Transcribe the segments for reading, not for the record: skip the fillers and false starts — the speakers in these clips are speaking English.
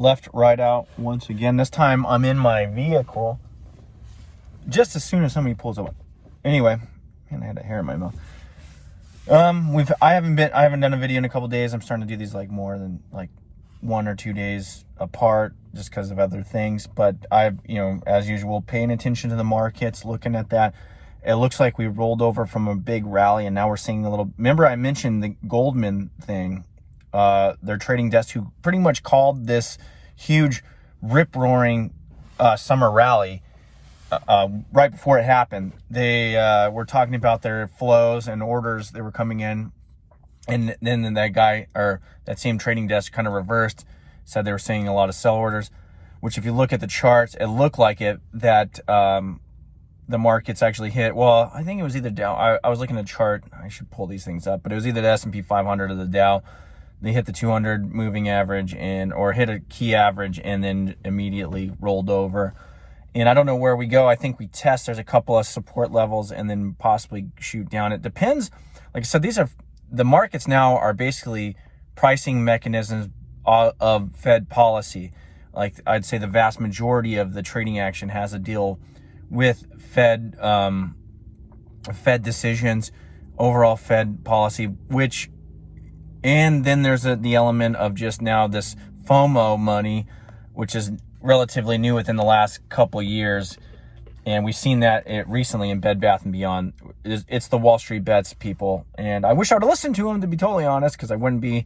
left right out once again. This time I'm in my vehicle just as soon as somebody pulls up. Anyway, man, I had a hair in my mouth. I haven't done a video in a couple days. I'm starting to do these like more than like 1 or 2 days apart just because of other things. But I've, as usual, paying attention to the markets, looking at that. It looks like we rolled over from a big rally, and now we're seeing a little. Remember, I mentioned the Goldman thing, their trading desk, who pretty much called this huge rip-roaring summer rally right before it happened. They were talking about their flows and orders that were coming in, and then that guy, or that same trading desk, kind of reversed, said they were seeing a lot of sell orders, which if you look at the charts, it looked like that the markets actually hit. Well, I think it was either down. I was looking at the chart. I should pull these things up, but it was either the S&P 500 or the Dow. They hit the 200 moving average or hit a key average and then immediately rolled over. And I don't know where we go. I think we test. There's a couple of support levels and then possibly shoot down. It depends. Like I said, the markets now are basically pricing mechanisms of Fed policy. Like I'd say the vast majority of the trading action has a deal with Fed decisions, overall Fed policy, and then there's the element of just now this FOMO money, which is relatively new within the last couple of years. And we've seen that recently in Bed Bath & Beyond. It's the Wall Street bets people. And I wish I would have listened to them, to be totally honest, because I wouldn't be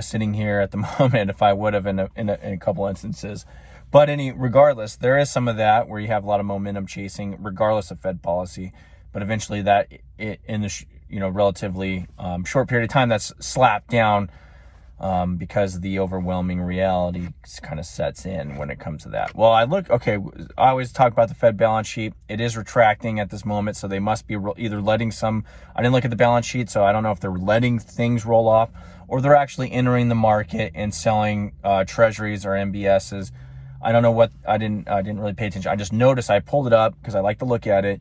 sitting here at the moment if I would have in a couple instances. But regardless, there is some of that where you have a lot of momentum chasing, regardless of Fed policy. But eventually, that in the relatively short period of time, that's slapped down because the overwhelming reality kind of sets in when it comes to that. Well, I always talk about the Fed balance sheet. It is retracting at this moment, so they must be either letting some. I didn't look at the balance sheet, so I don't know if they're letting things roll off or they're actually entering the market and selling treasuries or MBSs. I don't know what. I didn't really pay attention. I just noticed. I pulled it up because I like to look at it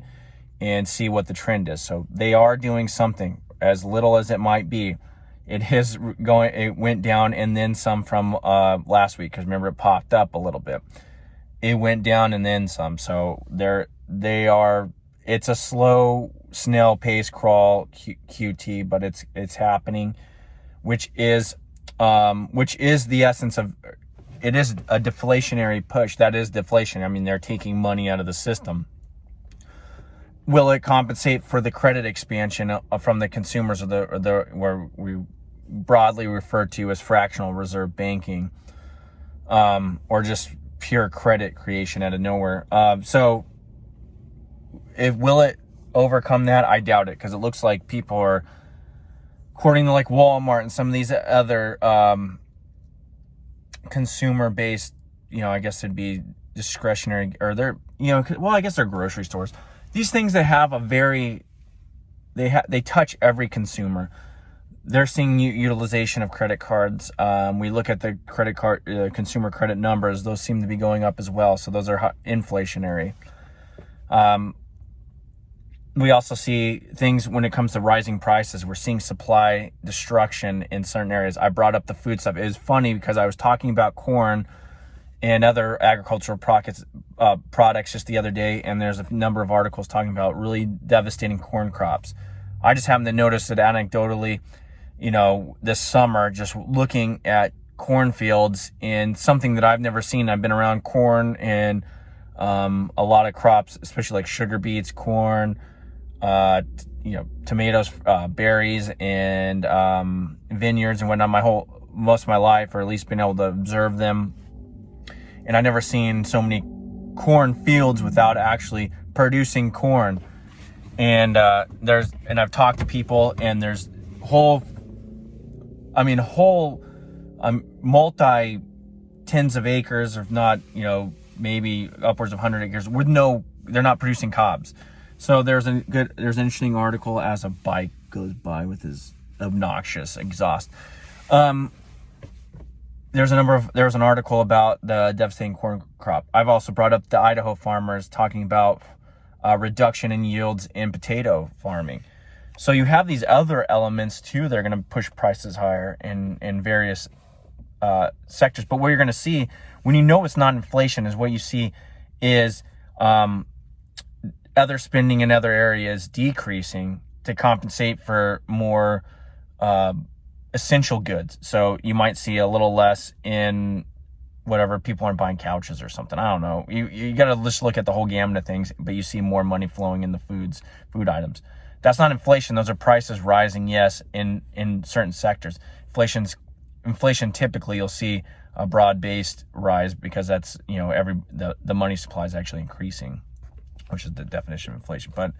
and see what the trend is. So they are doing something, as little as it might be. It went down and then some from last week, because remember, it popped up a little bit. It went down and then some. So it's a slow snail pace crawl QT, but it's happening, which is the essence of. It is a deflationary push. That is deflation. I mean, they're taking money out of the system. Will it compensate for the credit expansion from the consumers, or where we broadly refer to as fractional reserve banking, or just pure credit creation out of nowhere? So, will it overcome that? I doubt it, because it looks like people are, according to like Walmart and some of these other consumer-based, I guess it'd be discretionary, or I guess they're grocery stores. These things that have they touch every consumer. They're seeing utilization of credit cards. We look at the credit card, consumer credit numbers. Those seem to be going up as well. So those are inflationary. We also see things when it comes to rising prices. We're seeing supply destruction in certain areas. I brought up the food stuff. It was funny because I was talking about corn and other agricultural products just the other day, and there's a number of articles talking about really devastating corn crops. I just happened to notice it anecdotally, this summer, just looking at cornfields, and something that I've never seen. I've been around corn and a lot of crops, especially like sugar beets, corn, tomatoes, berries, and vineyards and whatnot most of my life, or at least been able to observe them. And I've never seen so many corn fields without actually producing corn. And I've talked to people, and there's multi tens of acres, if not, maybe upwards of 100 acres they're not producing cobs. So there's an interesting article as a bike goes by with his obnoxious exhaust. There's an article about the devastating corn crop. I've also brought up the Idaho farmers talking about reduction in yields in potato farming. So you have these other elements too that are going to push prices higher in various sectors. But what you're going to see when you know it's not inflation is what you see is other spending in other areas decreasing to compensate for more essential goods. So you might see a little less in whatever, people aren't buying couches or something. I don't know. You got to just look at the whole gamut of things, but you see more money flowing in the food items. That's not inflation. Those are prices rising, yes, in certain sectors. Inflation typically you'll see a broad-based rise because that's, the money supply is actually increasing, which is the definition of inflation. But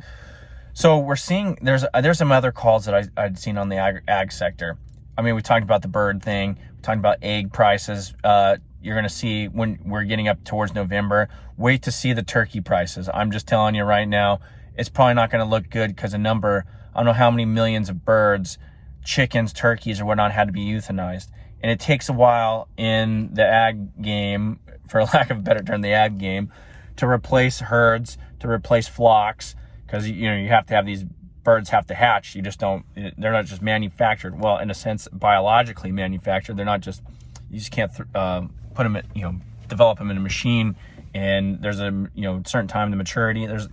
so we're seeing there's some other calls that I'd seen on the ag sector. I mean, we talked about the bird thing. We talked about egg prices. You're going to see when we're getting up towards November, wait to see the turkey prices. I'm just telling you right now, it's probably not going to look good because I don't know how many millions of birds, chickens, turkeys, or whatnot had to be euthanized. And it takes a while in the ag game, for lack of a better term, the ag game, to replace herds, to replace flocks, because you have to have these birds have to hatch. They're not just manufactured. Well, in a sense, biologically manufactured. They're not just, you just can't put them in, develop them in a machine, and there's a certain time to maturity. There's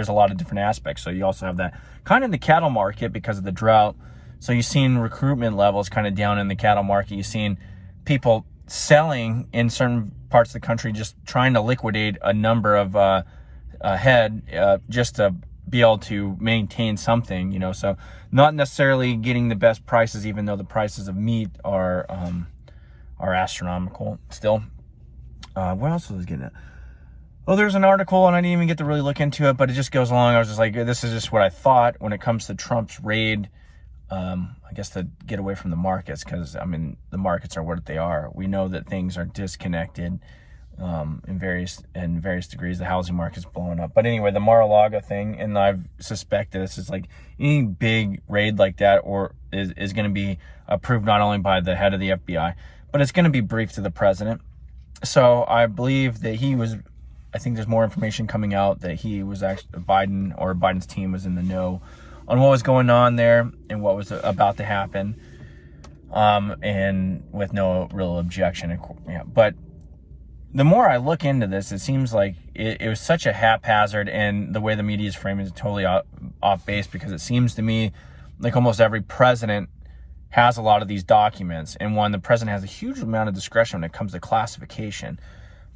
a lot of different aspects. So you also have that kind of in the cattle market because of the drought. So you've seen recruitment levels kind of down in the cattle market. You've seen people selling in certain parts of the country, just trying to liquidate a number of head just to be able to maintain something, so not necessarily getting the best prices, even though the prices of meat are astronomical still. What else was I getting at? Oh, there's an article, and I didn't even get to really look into it, but it just goes along. I was just like, this is just what I thought when it comes to Trump's raid. I guess to get away from the markets, because the markets are what they are. We know that things are disconnected in various degrees. The housing market's blowing up. But anyway, the Mar-a-Lago thing, and I've suspected this is like any big raid like that, or is going to be approved not only by the head of the FBI, but it's going to be briefed to the president. So I believe that I think there's more information coming out that he was actually Biden's team was in the know on what was going on there and what was about to happen, and with no real objection. But the more I look into this, it seems like it was such a haphazard, and the way the media is framing is totally off base, because it seems to me like almost every president has a lot of these documents, and the president has a huge amount of discretion when it comes to classification.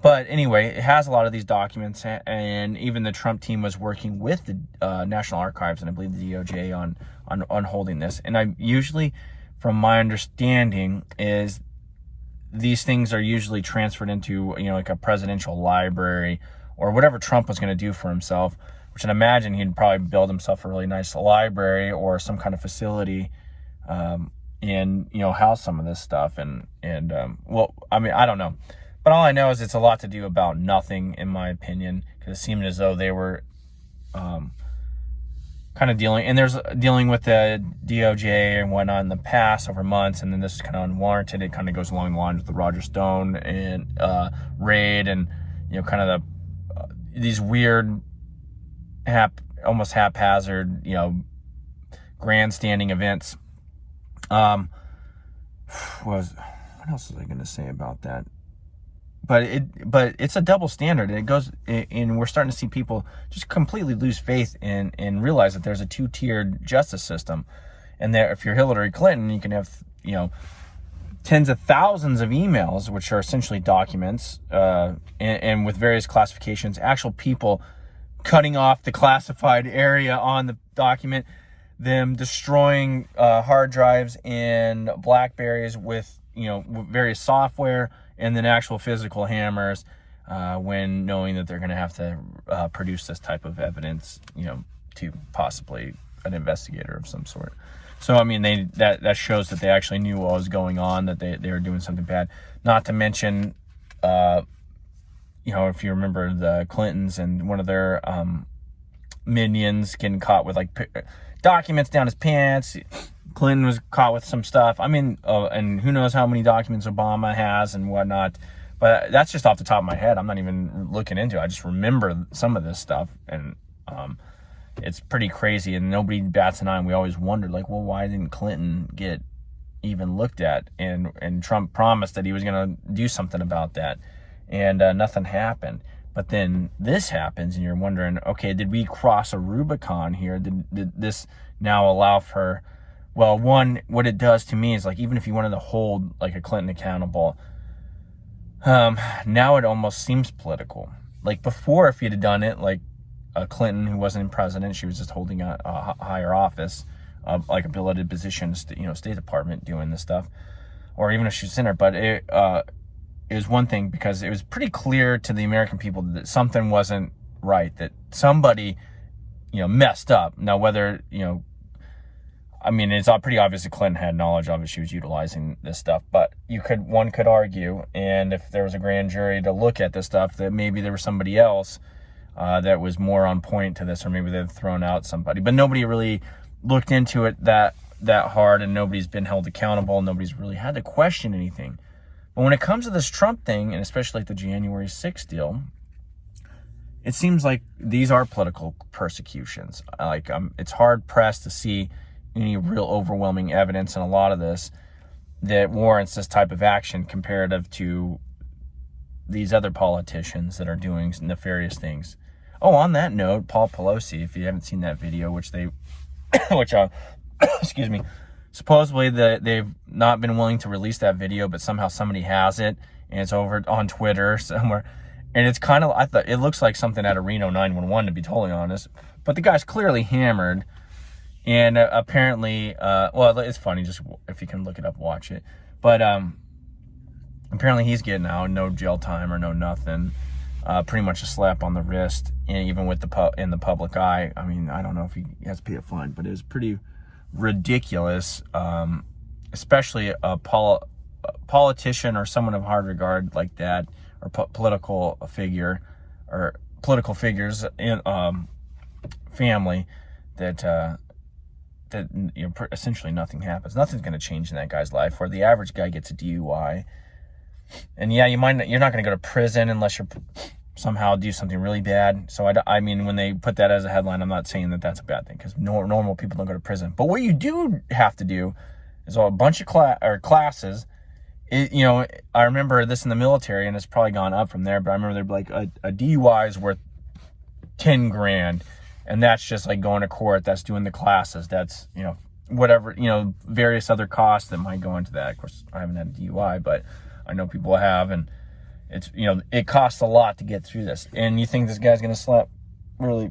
But anyway, it has a lot of these documents, and even the Trump team was working with the National Archives and I believe the DOJ on holding this. And I usually, from my understanding, is these things are usually transferred into like a presidential library or whatever Trump was going to do for himself, which I'd imagine he'd probably build himself a really nice library or some kind of facility, and house some of this stuff. And I don't know. But all I know is it's a lot to do about nothing, in my opinion, because it seemed as though they were kind of dealing with the DOJ and whatnot in the past over months, and then this is kind of unwarranted. It kind of goes along the lines with the Roger Stone and raid, and kind of these weird, almost haphazard, grandstanding events. What else was I going to say about that? But it's a double standard. And we're starting to see people just completely lose faith and realize that there's a two-tiered justice system, and that if you're Hillary Clinton, you can have tens of thousands of emails, which are essentially documents, and with various classifications, actual people cutting off the classified area on the document, them destroying hard drives and Blackberries with various software, and then actual physical hammers, when knowing that they're going to have to produce this type of evidence, to possibly an investigator of some sort. So, that shows that they actually knew what was going on, that they were doing something bad. Not to mention, if you remember the Clintons and one of their minions getting caught with documents down his pants. Clinton was caught with some stuff. And who knows how many documents Obama has and whatnot. But that's just off the top of my head. I'm not even looking into it. I just remember some of this stuff. And it's pretty crazy. And nobody bats an eye. And we always wondered, why didn't Clinton get even looked at, and Trump promised that he was going to do something about that, and nothing happened. But then this happens, and you're wondering, okay, did we cross a Rubicon here? Did this now allow for, well, one, what it does to me is, like, even if you wanted to hold like a Clinton accountable, now it almost seems political. Like before, if you'd have done it like a Clinton who wasn't president, she was just holding a higher office, like a billeted position, State Department doing this stuff, or even if she's in there. But it was one thing, because it was pretty clear to the American people that something wasn't right, that somebody, messed up. Now, whether, I mean, it's pretty obvious that Clinton had knowledge of it. She was utilizing this stuff, but one could argue, and if there was a grand jury to look at this stuff, that maybe there was somebody else that was more on point to this, or maybe they've thrown out somebody, but nobody really looked into it that hard, and nobody's been held accountable. Nobody's really had to question anything. But when it comes to this Trump thing, and especially like the January 6th deal, it seems like these are political persecutions. Like, it's hard pressed to see any real overwhelming evidence in a lot of this that warrants this type of action comparative to these other politicians that are doing nefarious things. Oh, on that note, Paul Pelosi, if you haven't seen that video, excuse me, supposedly they've not been willing to release that video, but somehow somebody has it, and it's over on Twitter somewhere. And it's kind of, I thought it looks like something out of Reno 911, to be totally honest. But the guy's clearly hammered. And apparently, well, it's funny, just if you can look it up, watch it. But apparently he's getting out, no jail time or no nothing. Pretty much a slap on the wrist, and even with in the public eye. I mean, I don't know if he has to pay a fine, but it was pretty ridiculous, especially a politician or someone of hard regard like that, or political figure, or political figures in family, that essentially nothing happens. Nothing's going to change in that guy's life, where the average guy gets a DUI. And yeah, you're not going to go to prison unless you somehow do something really bad. So I mean, when they put that as a headline, I'm not saying that that's a bad thing, because normal people don't go to prison. But what you do have to do is a bunch of classes. I remember this in the military, and it's probably gone up from there, but I remember there'd be like a DUI is worth 10 grand. And that's just like going to court. That's doing the classes. That's, whatever, various other costs that might go into that. Of course, I haven't had a DUI, but I know people have, and it's, it costs a lot to get through this. And you think this guy's going to really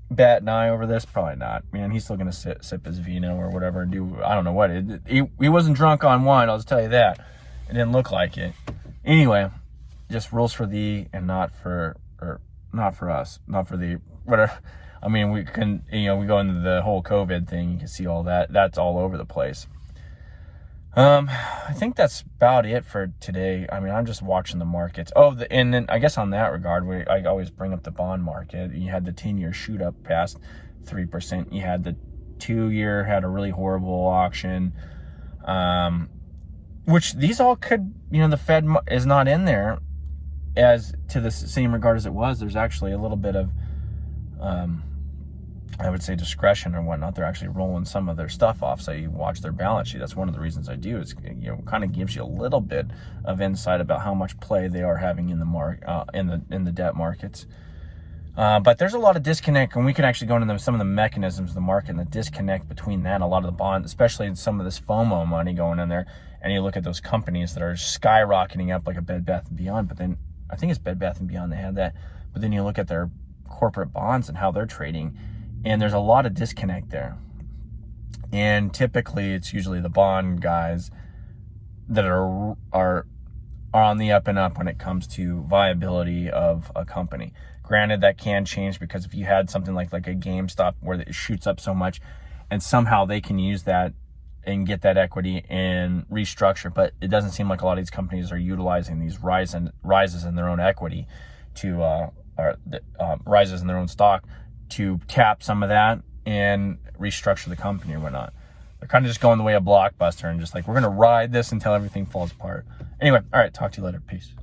bat an eye over this? Probably not. Man, he's still going to sip his vino or whatever and do, I don't know what. He wasn't drunk on wine, I'll just tell you that. It didn't look like it. Anyway, just rules for thee and not for us, not for the whatever. I mean, we can, we go into the whole COVID thing. You can see all that. That's all over the place. I think that's about it for today. I mean, I'm just watching the markets. And then I guess on that regard, I always bring up the bond market. You had the 10-year shoot up past 3%. You had the 2-year had a really horrible auction. Which these all could, the Fed is not in there as to the same regard as it was. There's actually a little bit of, I would say, discretion or whatnot. They're actually rolling some of their stuff off, so you watch their balance sheet. That's one of the reasons I do. It's, kind of gives you a little bit of insight about how much play they are having in the in the debt markets. But there's a lot of disconnect, and we can actually go into some of the mechanisms of the market and the disconnect between that and a lot of the bonds, especially some of this FOMO money going in there. And you look at those companies that are skyrocketing up, like a Bed Bath & Beyond, but then I think it's Bed Bath & Beyond, they had that. But then you look at their corporate bonds and how they're trading, and there's a lot of disconnect there. And typically it's usually the bond guys that are on the up and up when it comes to viability of a company. Granted, that can change, because if you had something like a GameStop where it shoots up so much, and somehow they can use that and get that equity and restructure, but it doesn't seem like a lot of these companies are utilizing these rises in their own equity to rises in their own stock to tap some of that and restructure the company or whatnot. They're kind of just going the way of Blockbuster and just like, we're going to ride this until everything falls apart. Anyway, all right, talk to you later. Peace.